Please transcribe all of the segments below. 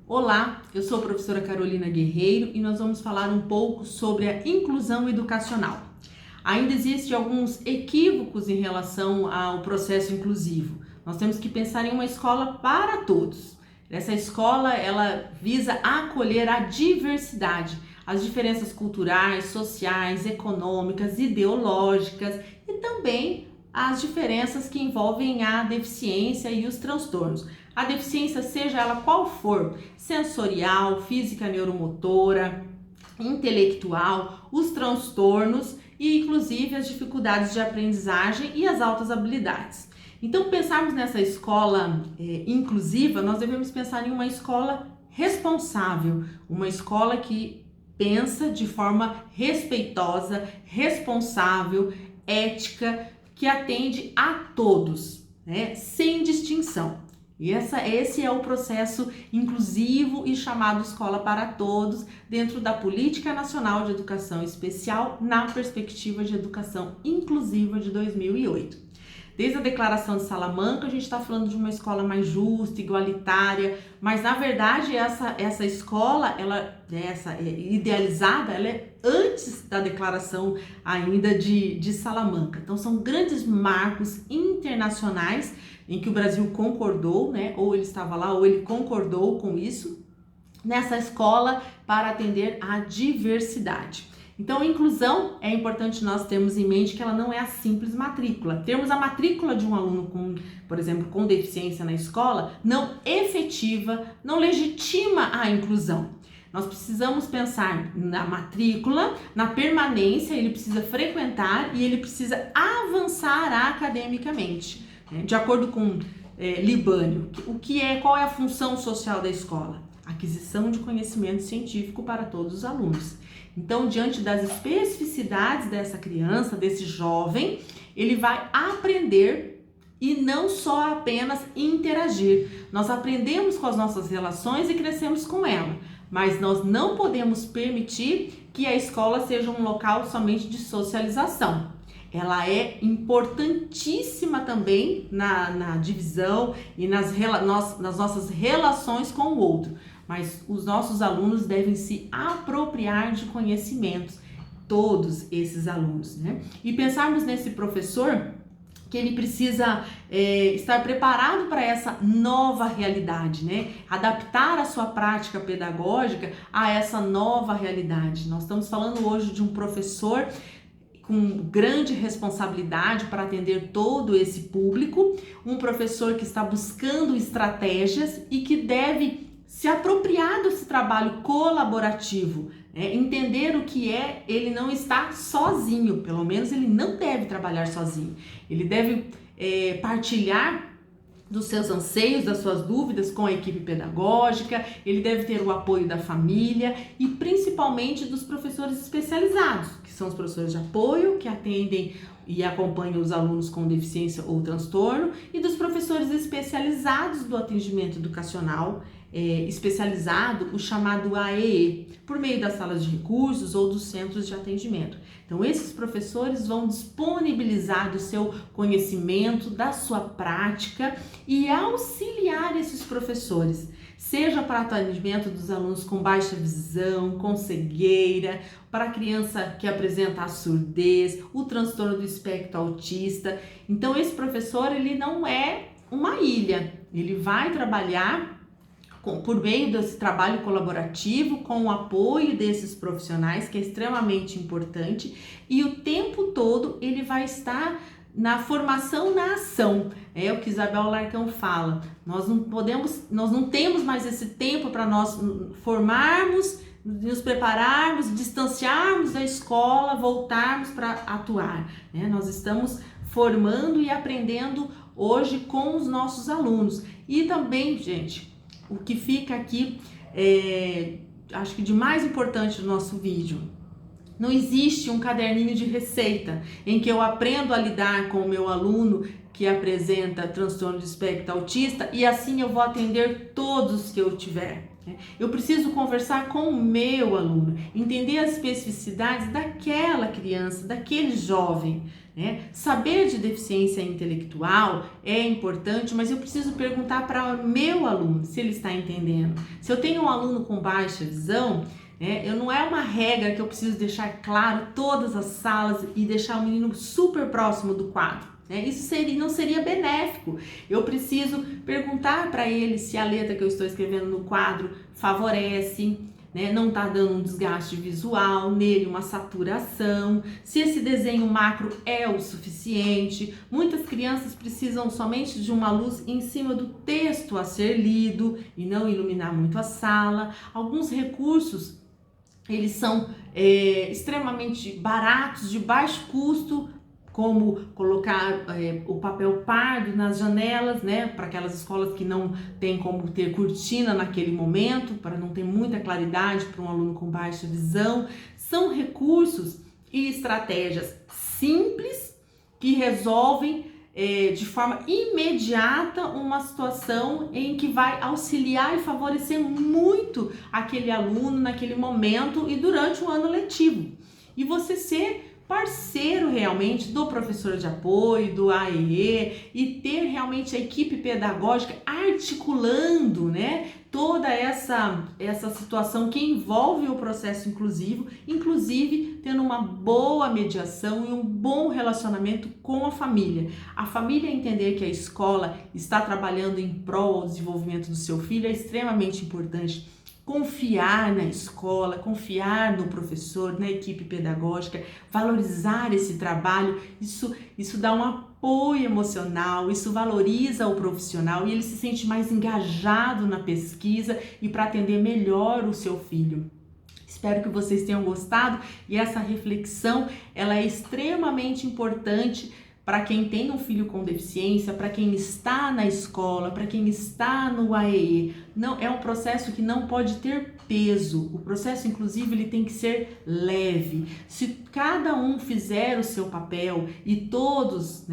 Olá, eu sou a professora Carolina Guerreiro e nós vamos falar um pouco sobre a inclusão educacional. Ainda existem alguns equívocos em relação ao processo inclusivo. Nós temos que pensar em uma escola para todos. Essa escola, ela visa acolher a diversidade, as diferenças culturais, sociais, econômicas, ideológicas e também as diferenças que envolvem a deficiência e os transtornos. A deficiência, seja ela qual for, sensorial, física, neuromotora, intelectual, os transtornos e inclusive as dificuldades de aprendizagem e as altas habilidades. Então, pensarmos nessa escola inclusiva, nós devemos pensar em uma escola responsável, uma escola que pensa de forma respeitosa, responsável, ética, que atende a todos, né, sem distinção. E esse é o processo inclusivo e chamado Escola para Todos dentro da Política Nacional de Educação Especial na perspectiva de educação inclusiva de 2008. Desde a Declaração de Salamanca, a gente está falando de uma escola mais justa, igualitária, mas na verdade essa escola, idealizada, ela é antes da Declaração ainda de Salamanca. Então são grandes marcos internacionais em que o Brasil concordou, né? Ou ele estava lá, ou ele concordou com isso, nessa escola para atender à diversidade. Então, a inclusão, é importante nós termos em mente que ela não é a simples matrícula. Termos a matrícula de um aluno com, por exemplo, com deficiência na escola, não efetiva, não legitima a inclusão. Nós precisamos pensar na matrícula, na permanência, ele precisa frequentar e ele precisa avançar academicamente. De acordo com Libânio, qual é a função social da escola? Aquisição de conhecimento científico para todos os alunos. Então, diante das especificidades dessa criança, desse jovem, ele vai aprender e não só apenas interagir. Nós aprendemos com as nossas relações e crescemos com ela, mas nós não podemos permitir que a escola seja um local somente de socialização. Ela é importantíssima também na divisão e nas nossas relações com o outro. Mas os nossos alunos devem se apropriar de conhecimentos, todos esses alunos, né? E pensarmos nesse professor que ele precisa estar preparado para essa nova realidade, né? Adaptar a sua prática pedagógica a essa nova realidade. Nós estamos falando hoje de um professor com grande responsabilidade para atender todo esse público, um professor que está buscando estratégias e que deve se apropriar desse trabalho colaborativo, entender o que ele não está sozinho, pelo menos ele não deve trabalhar sozinho, ele deve partilhar dos seus anseios, das suas dúvidas com a equipe pedagógica, ele deve ter o apoio da família e principalmente dos professores especializados, que são os professores de apoio, que atendem e acompanham os alunos com deficiência ou transtorno, e dos professores especializados do atendimento educacional, especializado, o chamado AEE, por meio das salas de recursos ou dos centros de atendimento. Então, esses professores vão disponibilizar do seu conhecimento, da sua prática e auxiliar esses professores, seja para atendimento dos alunos com baixa visão, com cegueira, para a criança que apresenta a surdez, o transtorno do espectro autista. Então, esse professor, ele não é uma ilha, ele vai trabalhar por meio desse trabalho colaborativo, com o apoio desses profissionais, que é extremamente importante, e o tempo todo ele vai estar na formação na ação. É o que Isabel Larcão fala. Nós não temos mais esse tempo para nós formarmos, nos prepararmos, distanciarmos da escola, voltarmos para atuar, né? Nós estamos formando e aprendendo hoje com os nossos alunos. E também, gente, o que fica aqui, acho que de mais importante do nosso vídeo, não existe um caderninho de receita em que eu aprendo a lidar com o meu aluno que apresenta transtorno de espectro autista e assim eu vou atender todos que eu tiver. Eu preciso conversar com o meu aluno, entender as especificidades daquela criança, daquele jovem, né? Saber de deficiência intelectual é importante, mas eu preciso perguntar para o meu aluno se ele está entendendo. Se eu tenho um aluno com baixa visão, não é uma regra que eu preciso deixar claro todas as salas e deixar o menino super próximo do quadro. Isso não seria benéfico. Eu preciso perguntar para ele se a letra que eu estou escrevendo no quadro favorece, não está dando um desgaste visual nele, uma saturação, se esse desenho macro é o suficiente. Muitas crianças precisam somente de uma luz em cima do texto a ser lido e não iluminar muito a sala. Alguns recursos, eles são extremamente baratos, de baixo custo, como colocar o papel pardo nas janelas, para aquelas escolas que não tem como ter cortina naquele momento, para não ter muita claridade para um aluno com baixa visão. São recursos e estratégias simples que resolvem de forma imediata uma situação em que vai auxiliar e favorecer muito aquele aluno naquele momento e durante o ano letivo. E você ser parceiro realmente do professor de apoio, do AEE, e ter realmente a equipe pedagógica articulando, toda essa situação que envolve o processo inclusivo, inclusive tendo uma boa mediação e um bom relacionamento com a família. A família entender que a escola está trabalhando em prol do desenvolvimento do seu filho é extremamente importante. Confiar na escola, confiar no professor, na equipe pedagógica, valorizar esse trabalho, isso dá um apoio emocional, isso valoriza o profissional e ele se sente mais engajado na pesquisa e para atender melhor o seu filho. Espero que vocês tenham gostado e essa reflexão ela é extremamente importante para quem tem um filho com deficiência, para quem está na escola, para quem está no AEE. Não, é um processo que não pode ter peso. O processo inclusive ele tem que ser leve. Se cada um fizer o seu papel e todos,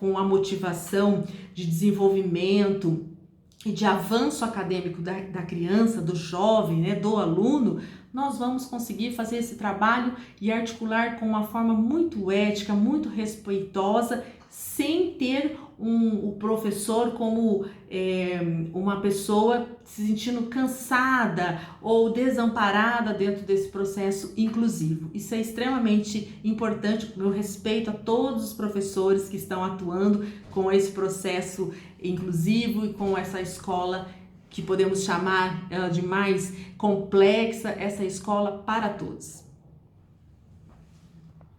com a motivação de desenvolvimento e de avanço acadêmico da criança, do jovem, do aluno, nós vamos conseguir fazer esse trabalho e articular com uma forma muito ética, muito respeitosa, sem ter o professor como uma pessoa se sentindo cansada ou desamparada dentro desse processo inclusivo. Isso é extremamente importante. Meu respeito a todos os professores que estão atuando com esse processo inclusivo e com essa escola que podemos chamar ela de mais complexa, essa escola para todos.